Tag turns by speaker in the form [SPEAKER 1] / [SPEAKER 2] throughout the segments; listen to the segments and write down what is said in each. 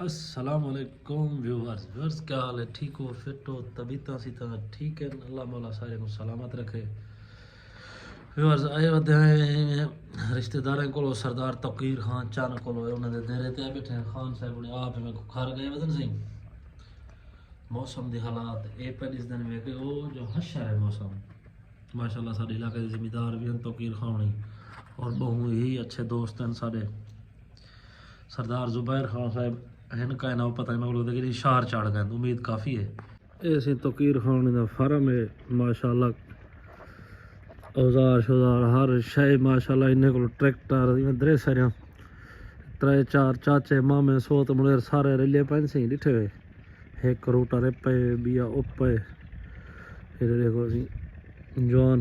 [SPEAKER 1] अस्सलाम वालेकुम व्यूअर्स क्या हाल है? ठीक हो, फिट हो, तबीयत सी ठीक है? अल्लाह मौला सारे को सलामत रखे। व्यूअर्स आए वधे रिश्तेदारों को सरदार तकीर खान चन को उन्होंने देरे ते बैठे खान साहब ने आप में घर गए वदन सिंह मौसम के हालात ये पे इस दिन वे वो जो हशर है मौसम माशाल्लाह साडे इलाके के जिम्मेदार भी हैं तकीर खानी और बहु ही अच्छे दोस्त हैं साडे सरदार जुबैर खान साहब इनका ना पता नहीं मतलब कि शार चढ़ गए उम्मीद काफ़ी है। ऐसे तकीर खान का फार्म है माशाल्लाह औजार शौजार हर शय माशाल्लाह इन्हें को ट्रैक्टर दरे सारे त्रै चार चाचे मामे सोत मुड़ेर सारे रिले पैन से डिठे हुए एक रोटा पे बिया उप देखो जवान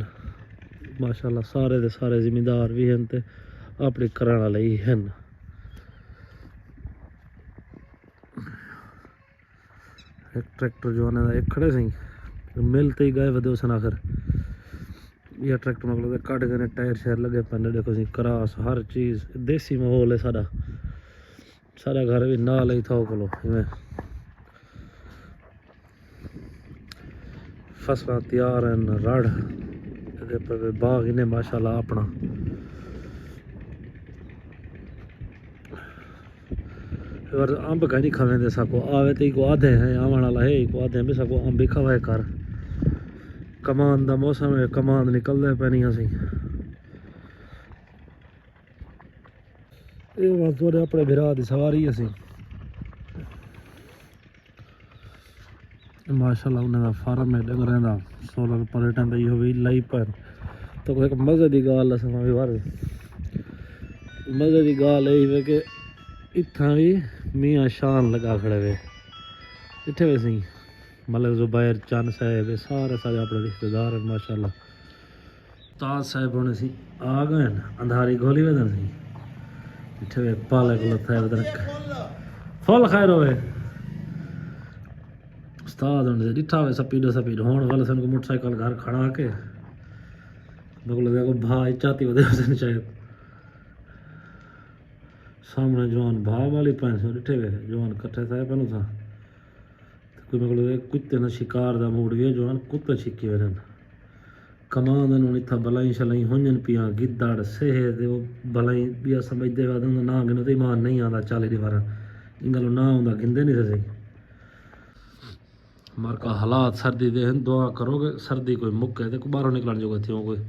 [SPEAKER 1] माशाल्लाह सारे दे सारे जिम्मेदार भी हैं ते अपनी करने वाले ही हैं। एक ट्रैक्टर जो है एक खड़े सही मिलते ही गए वे उस आखिर यह ट्रैक्टर मतलब कट गए टायर शायर लगे पैने देखो सी क्रास हर चीज़ देसी माहौल है सारा सारा घर भी नाल ही था को फसलें तैयार हैं रड़ पर बाग इन्हें माशाल्लाह अपना और अंब कहीं नहीं खावे सको आवे तो को आधे हैं आवन वाला है को आधे भी सको अंब ही खवाए कर कमान का मौसम है कमान निकलते पैनिया सी बस थोड़े अपने बिरा की सवारी असी माशाल्लाह उन्होंने फार्म है डंगर का सोलर पर्यटन का यो भी लाई पर तो कोई एक मजे की गाल भी बार मजे की गाल यही कि इतना भी मियाँ शान लगा खड़े वे इतने वे सी मलिक जुबैर चन साहब सारे सारे अपने रिश्तेदार हैं माशाल्लाह ताज साहब होने सी आ गए अंधारी गोली वदन सी इतने वे पाले को लता है वदन फुल खैर होए उस्ताद होने से डिठा हुए सपीड होने वाले सन को मोटरसाइकिल घर खड़ा के बगल देखो भाई चाहती वदे सन शायद सामने जवान भाव वाली पैंस डिठे हुए जवान कट्ठे था पहलू था कोई मतलब कुत्ते ने शिकार का मूड भी जवान कुत्ते छिके हुए कमान इतना बलाई शलाई हुंजन पिया गिद्दड़ सेह ते बलाई भी समझते ना गिनो तो ईमान नहीं आता 40 बार इन गलों ना आता गिनते नहीं सही मर का हालात सर्दी दे दुआ करोगे सर्दी कोई मुक्के तो बाहरों निकलने जोगे थी कोई